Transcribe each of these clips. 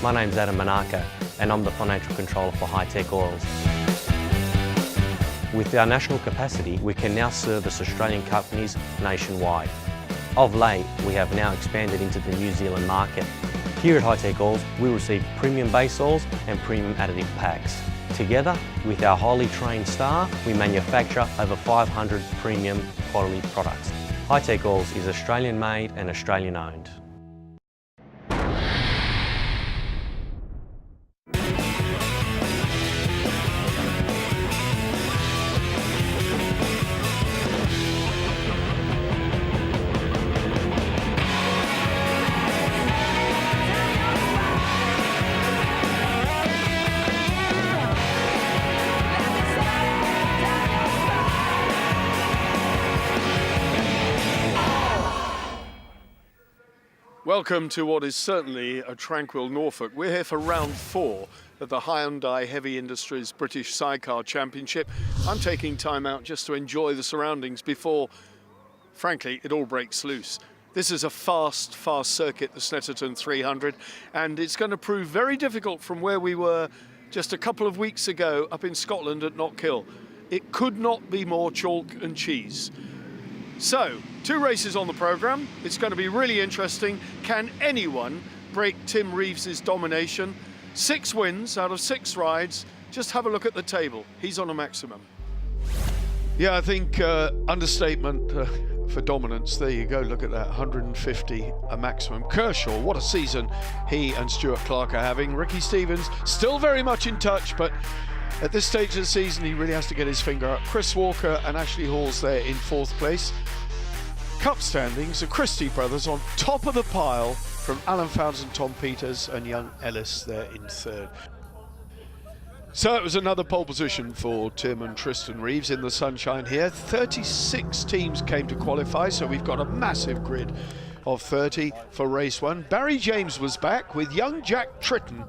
My name's Adam Manaka and I'm the Financial Controller for Hi-Tech Oils. With our national capacity, we can now service Australian companies nationwide. Of late, we have now expanded into the New Zealand market. Here at Hi-Tech Oils, we receive premium base oils and premium additive packs. Together, with our highly trained staff, we manufacture over 500 premium quality products. Hi-Tech Oils is Australian made and Australian owned. Welcome to what is certainly a tranquil Norfolk. We're here for round 4 of the Hyundai Heavy Industries British Sidecar Championship. I'm taking time out just to enjoy the surroundings before, frankly, it all breaks loose. This is a fast circuit, the Snetterton 300, and it's going to prove very difficult from where we were just a couple of weeks ago up in Scotland at Knockhill. It could not be more chalk and cheese. So, 2 races on the programme. It's going to be really interesting. Can anyone break Tim Reeves's domination? 6 wins out of 6 rides. Just have a look at the table. He's on a maximum. Yeah, I think understatement for dominance. There you go, look at that, 150 a maximum. Kershaw, what a season he and Stuart Clark are having. Ricky Stevens, still very much in touch, but at this stage of the season, he really has to get his finger up. Chris Walker and Ashley Hall's there in 4th place. Cup standings, the Christie brothers on top of the pile from Alan Fowles and Tom Peters, and young Ellis there in 3rd. So it was another pole position for Tim and Tristan Reeves in the sunshine here. 36 teams came to qualify, so we've got a massive grid of 30 for race 1. Barry James was back with young Jack Tritton,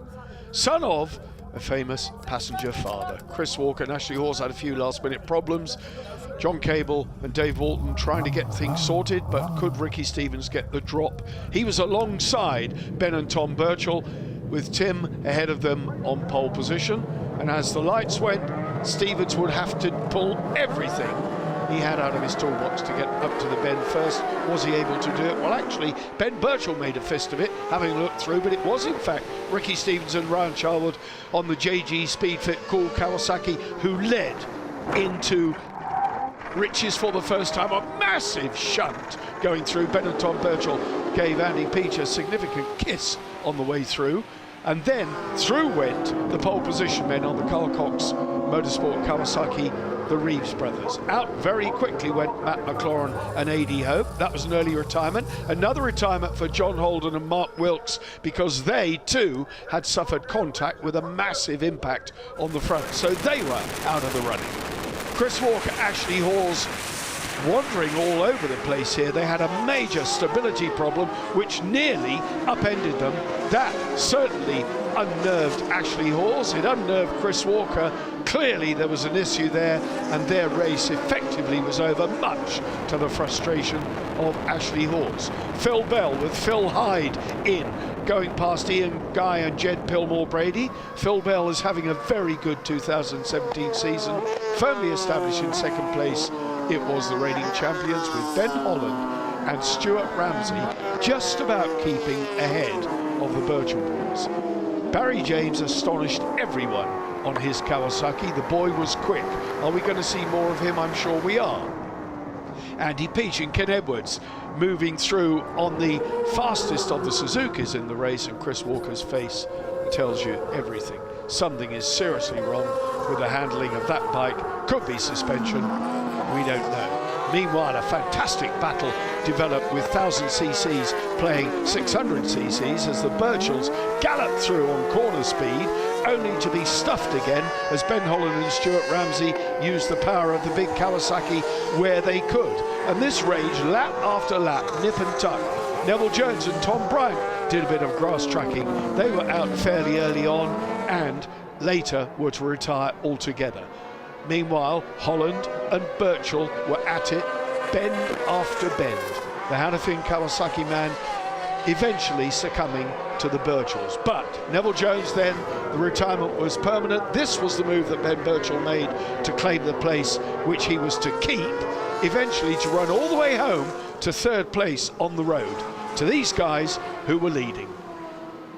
son of a famous passenger father. Chris Walker and Ashley Hawes had a few last-minute problems. John Cable and Dave Walton trying to get things sorted, but could Ricky Stevens get the drop? He was alongside Ben and Tom Birchall, with Tim ahead of them on pole position. And as the lights went, Stevens would have to pull everything he had out of his toolbox to get up to the bend first. Was he able to do it? Well, actually, Ben Birchall made a fist of it, having looked through, but it was in fact Ricky Stevens and Ryan Charwood on the JG Speedfit Cool Kawasaki who led into riches for the first time. A massive shunt going through. Ben and Tom Birchall gave Andy Peach a significant kiss on the way through. And then through went the pole position men on the Carl Cox Motorsport Kawasaki, the Reeves brothers. Out very quickly went Matt McLaurin and A.D. Hope. That was an early retirement. Another retirement for John Holden and Mark Wilkes, because they too had suffered contact with a massive impact on the front. So they were out of the running. Chris Walker, Ashley Hawes wandering all over the place here. They had a major stability problem which nearly upended them. That certainly unnerved Ashley Hawes. It unnerved Chris Walker. Clearly there was an issue there, and their race effectively was over, much to the frustration of Ashley Hawes. Phil Bell with Phil Hyde in, going past Ian Guy and Jed Pillmore Brady. Phil Bell is having a very good 2017 season, firmly established in 2nd place. It was the reigning champions, with Ben Holland and Stuart Ramsey just about keeping ahead of the Birchall boys. Barry James astonished everyone on his Kawasaki. The boy was quick. Are we going to see more of him? I'm sure we are. Andy Peach and Ken Edwards moving through on the fastest of the Suzukis in the race, and Chris Walker's face tells you everything. Something is seriously wrong with the handling of that bike. Could be suspension, we don't know. Meanwhile, a fantastic battle developed with 1000 cc's playing 600 cc's as the Birchalls galloped through on corner speed, only to be stuffed again as Ben Holland and Stuart Ramsey used the power of the big Kawasaki where they could. And this raged lap after lap, nip and tuck. Neville Jones and Tom Bryant did a bit of grass tracking. They were out fairly early on and later were to retire altogether. Meanwhile, Holland and Birchall were at it, bend after bend. The Hannafin Kawasaki man eventually succumbing to the Birchells. But Neville Jones then, the retirement was permanent. This was the move that Ben Birchall made to claim the place which he was to keep, eventually to run all the way home to third place on the road to these guys who were leading.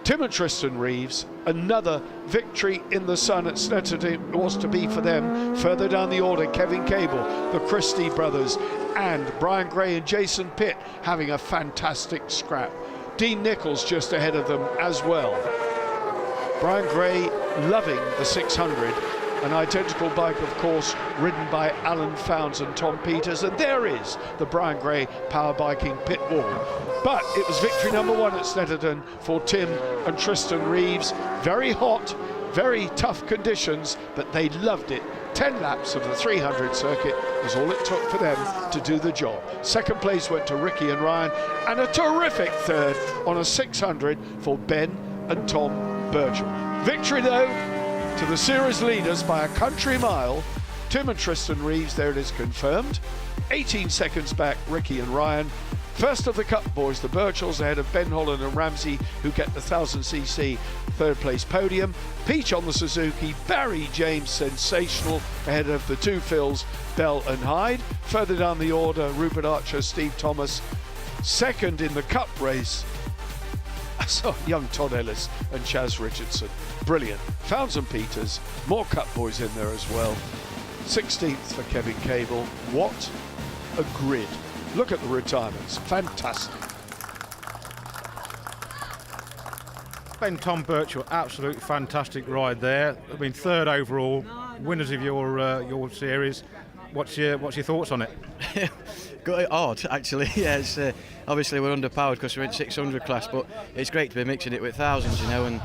Tim and Tristan Reeves, another victory in the sun at Snetterton was to be for them. Further down the order, Kevin Cable, the Christie brothers, and Brian Gray and Jason Pitt having a fantastic scrap. Dean Nichols just ahead of them as well. Brian Gray loving the 600, an identical bike, of course, ridden by Alan Founds and Tom Peters, and there is the Brian Gray power biking pit wall. But it was victory number one at Snetterton for Tim and Tristan Reeves. Very hot, very tough conditions, but they loved it. 10 laps of the 300 circuit was all it took for them to do the job. Second place went to Ricky and Ryan, and a terrific third on a 600 for Ben and Tom Birchall. Victory though to the series leaders by a country mile. Tim and Tristan Reeves, there it is confirmed. 18 seconds back, Ricky and Ryan. First of the Cup boys, the Birchells, ahead of Ben Holland and Ramsey, who get the 1000cc third place podium. Peach on the Suzuki, Barry James sensational ahead of the two Phils, Bell and Hyde. Further down the order, Rupert Archer, Steve Thomas. Second in the Cup race, I saw young Todd Ellis and Chaz Richardson. Brilliant. Founds and Peters, more Cup boys in there as well. 16th for Kevin Cable. What a grid. Look at the retirements. Fantastic. Ben Tom Birchall, absolutely fantastic ride there. I mean, third overall, winners of your series. What's your thoughts on it? Got odd, actually. Yeah, it's obviously we're underpowered because we're in 600 class, but it's great to be mixing it with thousands, you know. And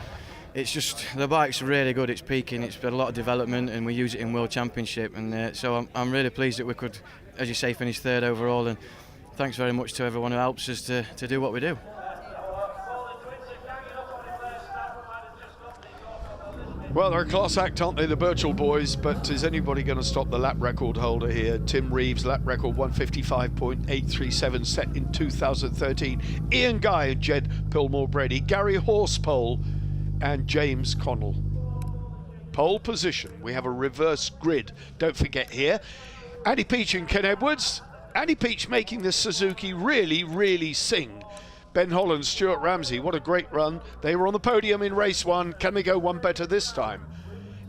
it's just the bike's really good. It's peaking. It's got a lot of development, and we use it in World Championship. And so I'm really pleased that we could, as you say, finish third overall. And thanks very much to everyone who helps us to do what we do. Well, they're a class act, aren't they, the Birchall boys? But is anybody going to stop the lap record holder here? Tim Reeves, lap record 155.837, set in 2013. Ian Guy and Jed Pillmore Brady, Gary Horsepole and James Connell. Pole position. We have a reverse grid. Don't forget here. Andy Peach and Ken Edwards. Andy Peach making the Suzuki really, really sing. Ben Holland, Stuart Ramsey, what a great run. They were on the podium in race one. Can they go one better this time?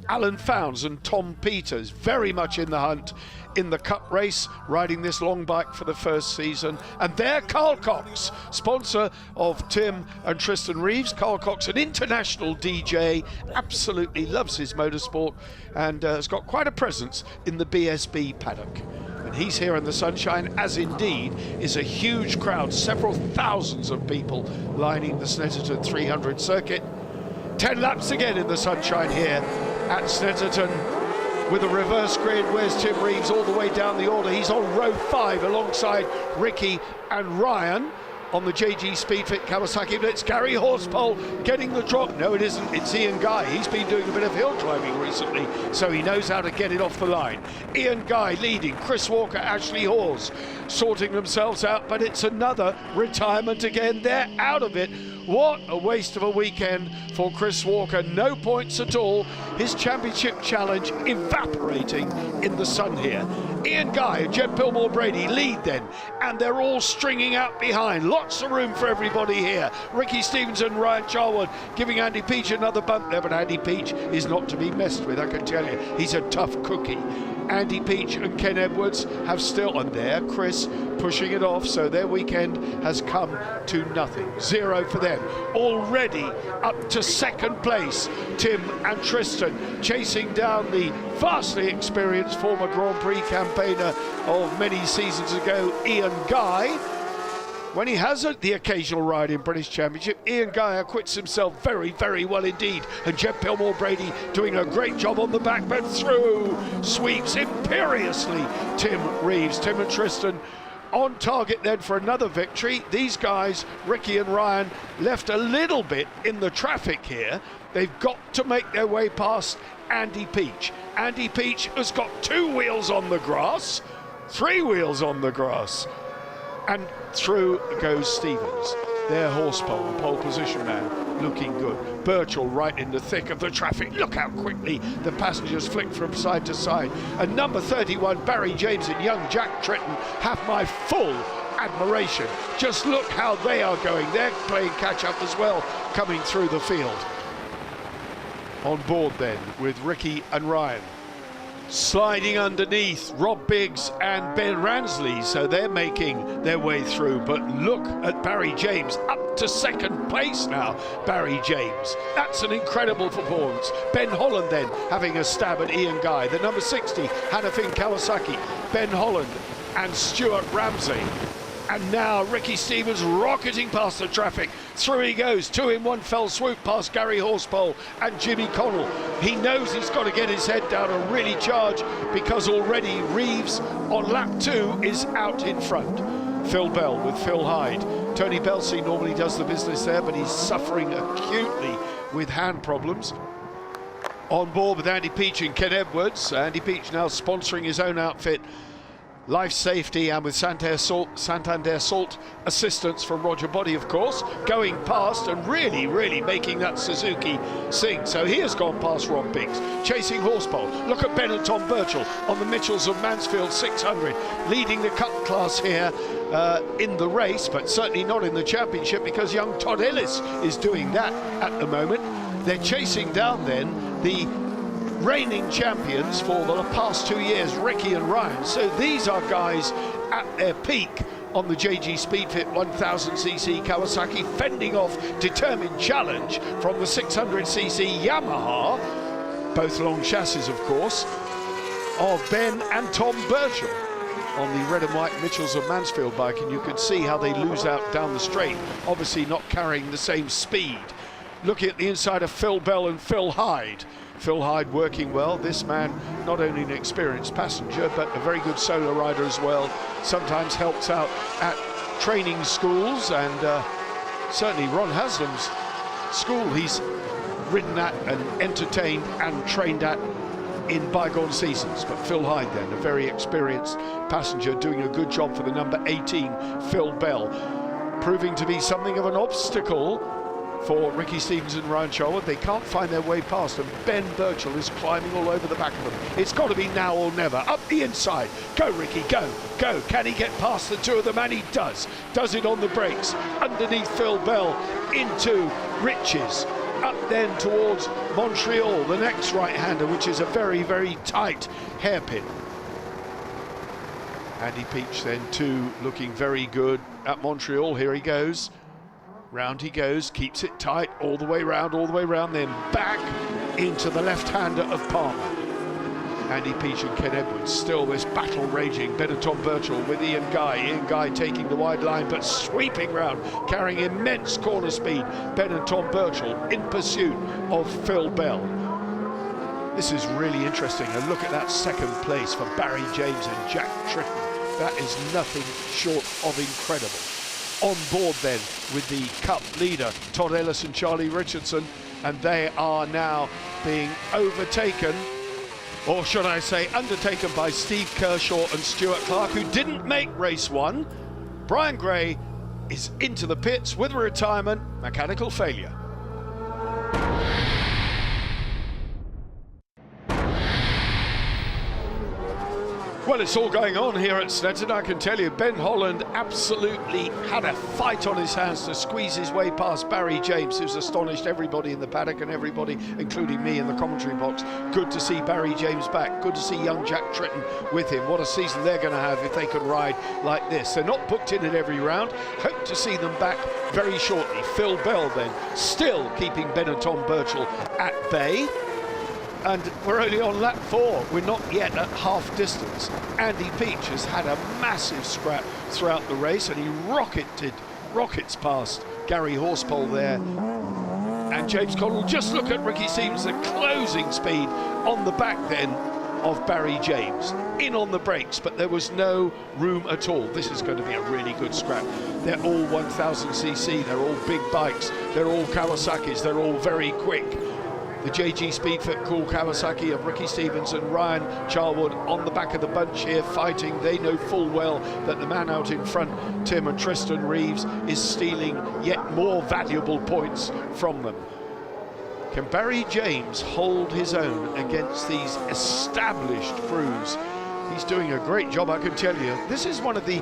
Alan Founds and Tom Peters very much in the hunt in the Cup race, riding this long bike for the first season. And there, Carl Cox, sponsor of Tim and Tristan Reeves. Carl Cox, an international DJ, absolutely loves his motorsport and has got quite a presence in the BSB paddock. And he's here in the sunshine, as indeed is a huge crowd, several thousands of people lining the Snetterton 300 circuit. 10 laps again in the sunshine here at Snetterton with a reverse grid. Where's Tim Reeves all the way down the order? He's on row 5 alongside Ricky and Ryan on the JG Speedfit Kawasaki Blitz. Gary Horsepole getting the drop. No, it isn't. It's Ian Guy. He's been doing a bit of hill driving recently, so he knows how to get it off the line. Ian Guy leading. Chris Walker, Ashley Hawes sorting themselves out, but it's another retirement again. They're out of it. What a waste of a weekend for Chris Walker. No points at all. His championship challenge evaporating in the sun here. Ian Guy and Jed Pillmore Brady lead then, and they're all stringing out behind. Lots of room for everybody here. Ricky Stevenson, Ryan Charwood giving Andy Peach another bump there, but Andy Peach is not to be messed with, I can tell you. He's a tough cookie. Andy Peach and Ken Edwards have still, and there Chris pushing it off, so their weekend has come to nothing. 0 for them. Already up to second place, Tim and Tristan chasing down the vastly experienced former Grand Prix campaigner of many seasons ago, Ian Guy. When he has the occasional ride in British Championship, Ian Guy acquits himself very, very well indeed. And Jed Pillmore Brady doing a great job on the back, but through sweeps imperiously Tim Reeves. Tim and Tristan on target then for another victory. These guys, Ricky and Ryan, left a little bit in the traffic here. They've got to make their way past Andy Peach. Andy Peach has got 2 wheels on the grass, 3 wheels on the grass. And through goes Stevens. their Horsepole, the pole position man, looking good. Birchall right in the thick of the traffic. Look how quickly the passengers flick from side to side. And number 31, Barry James and young Jack Tritton have my full admiration. Just look how they are going. They're playing catch up as well, coming through the field. On board then with Ricky and Ryan. Sliding underneath Rob Biggs and Ben Ransley, so they're making their way through. But look at Barry James, up to second place now. Barry James, that's an incredible performance. Ben Holland then having a stab at Ian Guy. The number 60, Hanafin Kawasaki, Ben Holland and Stuart Ramsey. And now Ricky Stevens rocketing past the traffic. Through he goes, 2 in 1 fell swoop past Gary Horsepole and Jimmy Connell. He knows he's got to get his head down and really charge, because already Reeves on lap 2 is out in front. Phil Bell with Phil Hyde. Tony Belsey normally does the business there, but he's suffering acutely with hand problems. On board with Andy Peach and Ken Edwards. Andy Peach now sponsoring his own outfit, Life Safety, and with Santander Salt assistance from Roger Body, of course, going past and really making that Suzuki sing. So he has gone past Rob Biggs, chasing Horsepole. Look at Ben and Tom Birchall on the Mitchells of Mansfield 600, leading the Cup class here in the race, but certainly not in the championship, because young Todd Ellis is doing that at the moment. They're chasing down then the reigning champions for the past 2 years, Ricky and Ryan. So these are guys at their peak on the JG Speedfit 1000cc Kawasaki, fending off determined challenge from the 600cc Yamaha, both long chassis of course, of Ben and Tom Birchall on the red and white Mitchells of Mansfield bike. And you can see how they lose out down the straight, obviously not carrying the same speed. Looking at the inside of Phil Bell and Phil Hyde. Phil Hyde working well. This man, not only an experienced passenger, but a very good solo rider as well. Sometimes helps out at training schools, and certainly Ron Haslam's school he's ridden at and entertained and trained at in bygone seasons. But Phil Hyde then, a very experienced passenger, doing a good job for the number 18, Phil Bell. Proving to be something of an obstacle for Ricky Stevens and Ryan Charwood. They can't find their way past, and Ben Birchall is climbing all over the back of them. It's got to be now or never. Up the inside. Go, Ricky, go, go. Can he get past the two of them? And he does. Does it on the brakes. Underneath Phil Bell into Riches. Up then towards Montreal, the next right-hander, which is a very tight hairpin. Andy Peach then too, looking very good at Montreal. Here he goes. Round he goes, keeps it tight all the way round, then back into the left-hander of Palmer. Andy Peach and Ken Edwards, still this battle raging. Ben and Tom Birchall with Ian Guy taking the wide line, but sweeping round, carrying immense corner speed. Ben and Tom Birchall in pursuit of Phil Bell. This is really interesting. And look at that second place for Barry James and Jack Tritton. That is nothing short of incredible. On board then with the Cup leader, Todd Ellis and Charlie Richardson, and they are now being overtaken, or should I say undertaken, by Steve Kershaw and Stuart Clark, who didn't make race 1. Brian Gray is into the pits with a retirement, mechanical failure. Well, it's all going on here at Snetterton, I can tell you. Ben Holland absolutely had a fight on his hands to squeeze his way past Barry James, who's astonished everybody in the paddock and everybody, including me in the commentary box. Good to see Barry James back. Good to see young Jack Tritton with him. What a season they're going to have if they can ride like this. They're not booked in at every round. Hope to see them back very shortly. Phil Bell then, still keeping Ben and Tom Birchall at bay. And we're only on lap 4. We're not yet at half distance. Andy Peach has had a massive scrap throughout the race, and he rockets past Gary Horsepole there. And James Connell, just look at Ricky Stevens, the closing speed on the back then of Barry James. In on the brakes, but there was no room at all. This is going to be a really good scrap. They're all 1000cc, they're all big bikes, they're all Kawasaki's, they're all very quick. The JG Speedfit Cool Kawasaki of Ricky Stevens and Ryan Charwood on the back of the bunch here fighting. They know full well that the man out in front, Tim and Tristan Reeves, is stealing yet more valuable points from them. Can Barry James hold his own against these established crews? He's doing a great job, I can tell you. This is one of the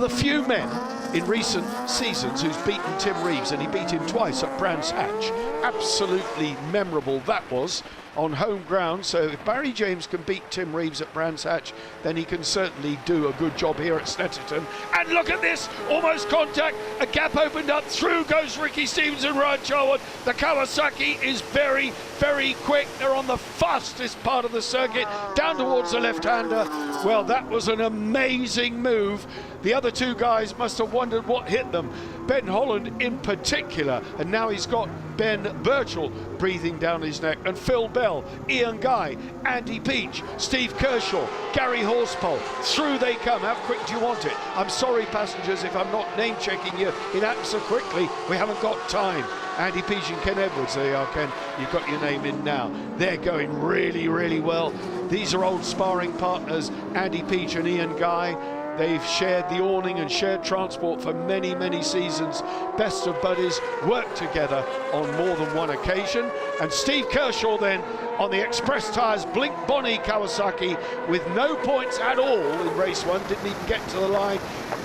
few men in recent seasons who's beaten Tim Reeves, and he beat him twice at Brands Hatch. Absolutely memorable that was on home ground. So if Barry James can beat Tim Reeves at Brands Hatch, then he can certainly do a good job here at Snetterton. And look at this, almost contact, a gap opened up, through goes Ricky Stevens and Ryan Charwood. The Kawasaki is very, very quick. They're on the fastest part of the circuit, down towards the left-hander. Well, that was an amazing move. The other two guys must have wondered what hit them. Ben Holland in particular, and now he's got Ben Birchall breathing down his neck, and Phil Bell, Ian Guy, Andy Peach, Steve Kershaw, Gary Horsepole. Through they come. How quick do you want it? I'm sorry, passengers, if I'm not name checking you. It happens so quickly, we haven't got time. Andy Peach and Ken Edwards, there you are, Ken, you've got your name in now. They're going really, really well. These are old sparring partners, Andy Peach and Ian Guy. They've shared the awning and shared transport for many, many seasons. Best of buddies, worked together on more than one occasion. And Steve Kershaw then on the Express Tyres Blink Bonnie Kawasaki with no points at all in race one, didn't even get to the line,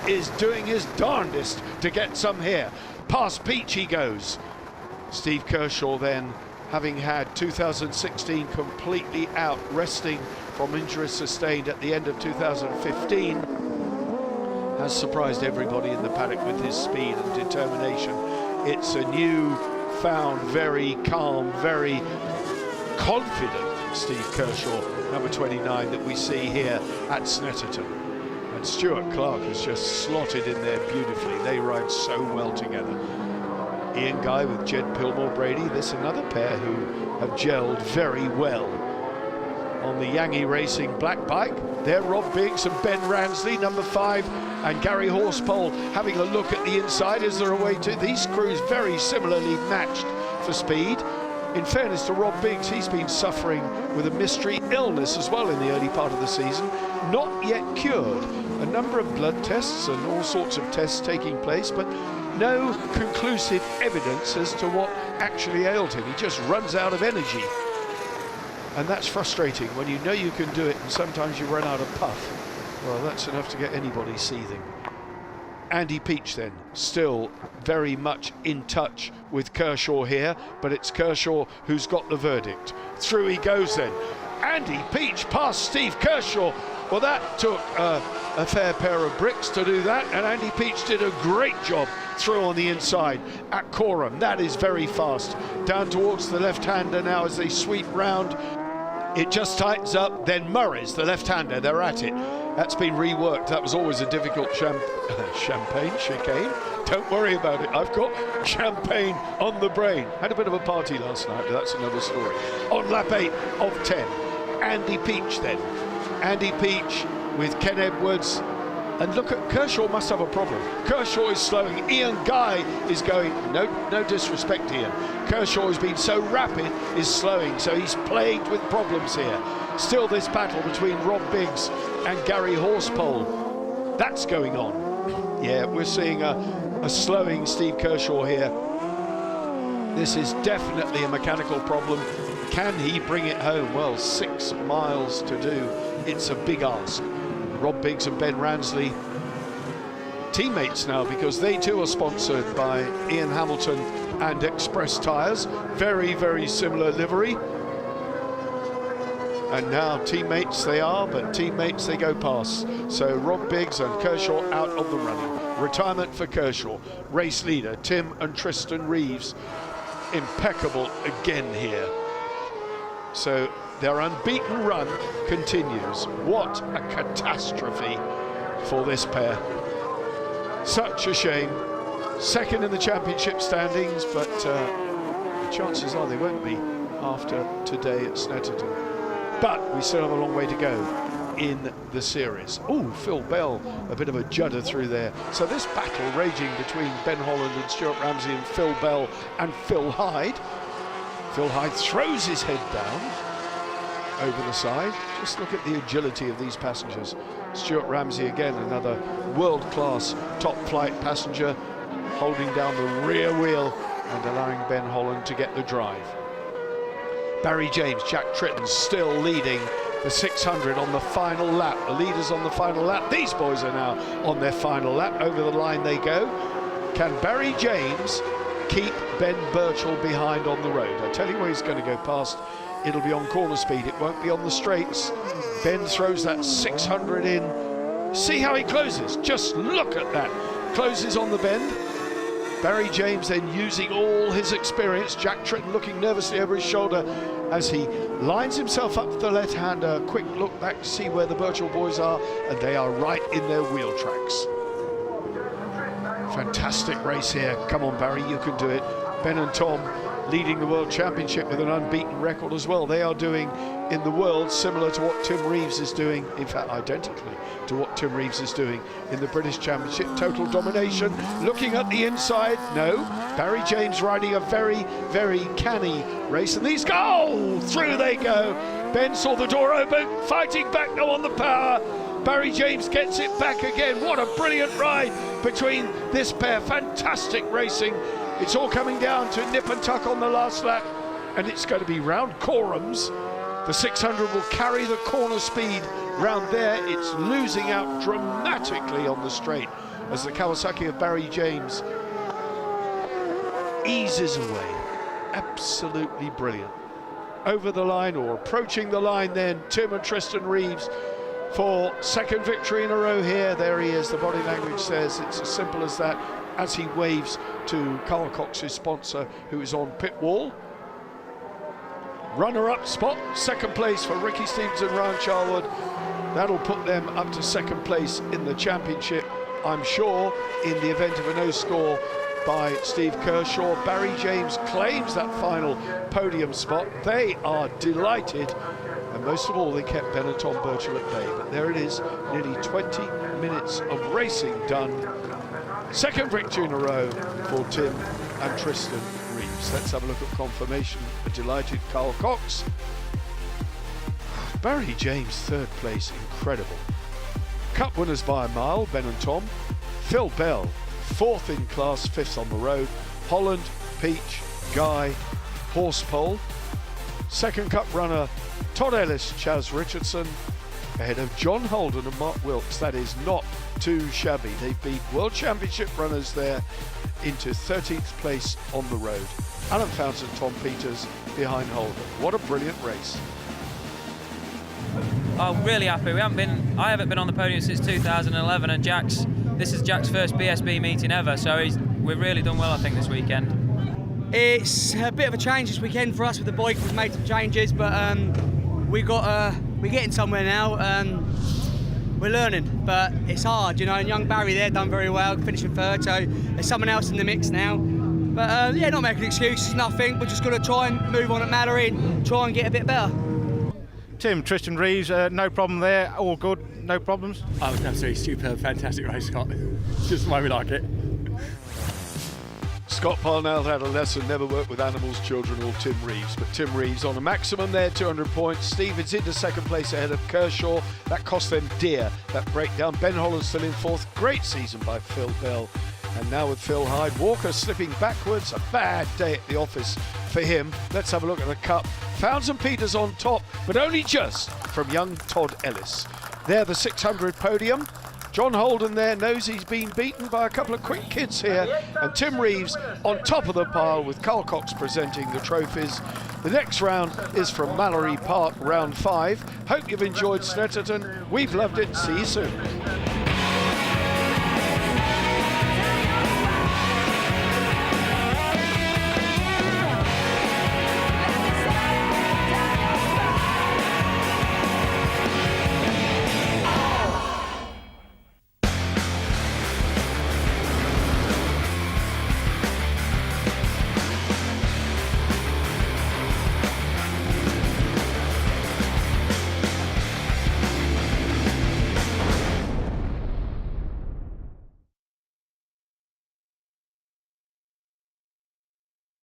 is doing his darndest to get some here. Past Peach he goes. Steve Kershaw then, having had 2016 completely out, resting from injuries sustained at the end of 2015, has surprised everybody in the paddock with his speed and determination. It's a new found, very calm, very confident Steve Kershaw, number 29, that we see here at Snetterton. And Stuart Clark has just slotted in there beautifully. They ride so well together. Ian Guy with Jed Pilmore Brady, this another pair who have gelled very well. On the Yangi Racing black bike, they're Rob Biggs and Ben Ransley, number 5, and Gary Horsepole having a look at the inside. Is there a way to... These crews very similarly matched for speed. In fairness to Rob Biggs, he's been suffering with a mystery illness as well in the early part of the season, not yet cured. A number of blood tests and all sorts of tests taking place, but no conclusive evidence as to what actually ailed him. He just runs out of energy. And that's frustrating when you know you can do it and sometimes you run out of puff. Well, that's enough to get anybody seething. Andy Peach then, still very much in touch with Kershaw here, but it's Kershaw who's got the verdict. Through he goes then. Andy Peach past Steve Kershaw. Well, that took a fair pair of bricks to do that, and Andy Peach did a great job through on the inside at Coram. That is very fast. Down towards the left-hander now as they sweep round. It just tightens up, then Murray's the left-hander, they're at it. That's been reworked. That was always a difficult champagne chicane. Don't worry about it, I've got champagne on the brain. Had a bit of a party last night, but that's another story. On lap 8 of 10, Andy Peach then. Andy Peach with Ken Edwards. And look at Kershaw, must have a problem. Kershaw is slowing. Ian Guy is going, no disrespect to Ian. Kershaw has been so rapid, is slowing, so he's plagued with problems here. Still this battle between Rob Biggs and Gary Horsepole. That's going on. Yeah, we're seeing a slowing Steve Kershaw here. This is definitely a mechanical problem. Can he bring it home? Well, 6 miles to do. It's a big ask. Rob Biggs and Ben Ransley, teammates now, because they too are sponsored by Ian Hamilton and Express Tyres. Very, very similar livery. And now teammates they are, but teammates they go past. So Rob Biggs and Kershaw out of the running. Retirement for Kershaw. Race leader Tim and Tristan Reeves, impeccable again here. So their unbeaten run continues. What a catastrophe for this pair. Such a shame. Second in the championship standings, but the chances are they won't be after today at Snetterton. But we still have a long way to go in the series. Oh, Phil Bell, a bit of a judder through there. So this battle raging between Ben Holland and Stuart Ramsey and Phil Bell and Phil Hyde. Phil Hyde throws his head down over the side. Just look at the agility of these passengers. Stuart Ramsey again, another world-class top-flight passenger, holding down the rear wheel and allowing Ben Holland to get the drive. Barry James, Jack Tritton still leading the 600 on the final lap. The leaders on the final lap. These boys are now on their final lap. Over the line they go. Can Barry James keep Ben Birchall behind on the road? I tell you where he's going to go past. It'll be on corner speed, it won't be on the straights. Ben throws that 600 in. See how he closes, just look at that. Closes on the bend. Barry James then using all his experience. Jack Tritton looking nervously over his shoulder as he lines himself up to the left-hander. Quick look back to see where the Birchall boys are, and they are right in their wheel tracks. Fantastic race here. Come on, Barry, you can do it. Ben and Tom leading the World Championship with an unbeaten record as well. They are doing in the world similar to what Tim Reeves is doing, in fact identically to what Tim Reeves is doing in the British Championship. Total domination. Looking at the inside, no. Barry James riding a very, very canny race, and these go! Through they go. Ben saw the door open, fighting back now on the power. Barry James gets it back again. What a brilliant ride between this pair. Fantastic racing. It's all coming down to nip and tuck on the last lap, and it's going to be round Corums. The 600 will carry the corner speed round there. It's losing out dramatically on the straight as the Kawasaki of Barry James eases away. Absolutely brilliant. Over the line, or approaching the line then, Tim and Tristan Reeves for second victory in a row here. There he is, the body language says it's as simple as that, as he waves to Carl Cox's sponsor, who is on pit wall. Runner-up spot, second place for Ricky Stevens and Ryan Charwood. That'll put them up to second place in the championship, I'm sure, in the event of a no score by Steve Kershaw. Barry James claims that final podium spot. They are delighted, and most of all they kept Ben and Tom Birchall at bay. But there it is, nearly 20 minutes of racing done. Second victory in a row for Tim and Tristan Reeves. Let's have a look at confirmation. A delighted Carl Cox. Barry James, third place, incredible. Cup winners by a mile, Ben and Tom. Phil Bell, fourth in class, fifth on the road. Holland, Peach, Guy, Horsepole. Second Cup runner, Todd Ellis, Chaz Richardson, ahead of John Holden and Mark Wilkes. That is not too shabby. They beat World Championship runners there into 13th place on the road. Alan Fountain, Tom Peters behind Holden. What a brilliant race. I'm really happy. I haven't been on the podium since 2011, and this is Jack's first BSB meeting ever, so we've really done well, I think, this weekend. It's a bit of a change this weekend for us with the bike. We've made some changes, but we're getting somewhere now. We're learning, but it's hard, you know, and young Barry there done very well, finishing third, so there's someone else in the mix now. But yeah, not making excuses, nothing. We're just going to try and move on at Mallory and try and get a bit better. Tim, Tristan Reeves, no problem there, all good, no problems? Oh, it was absolutely superb, fantastic race, Scott. Just the way we like it. Scott Parnell had a lesson, never work with animals, children, or Tim Reeves. But Tim Reeves on a maximum there, 200 points. Stevens into second place ahead of Kershaw. That cost them dear, that breakdown. Ben Holland still in fourth. Great season by Phil Bell. And now with Phil Hyde, Walker slipping backwards. A bad day at the office for him. Let's have a look at the Cup. Fownes and Peters on top, but only just from young Todd Ellis. There, the 600 podium. John Holden there knows he's been beaten by a couple of quick kids here, and Tim Reeves on top of the pile with Carl Cox presenting the trophies. The next round is from Mallory Park, round 5. Hope you've enjoyed Snetterton. We've loved it. See you soon.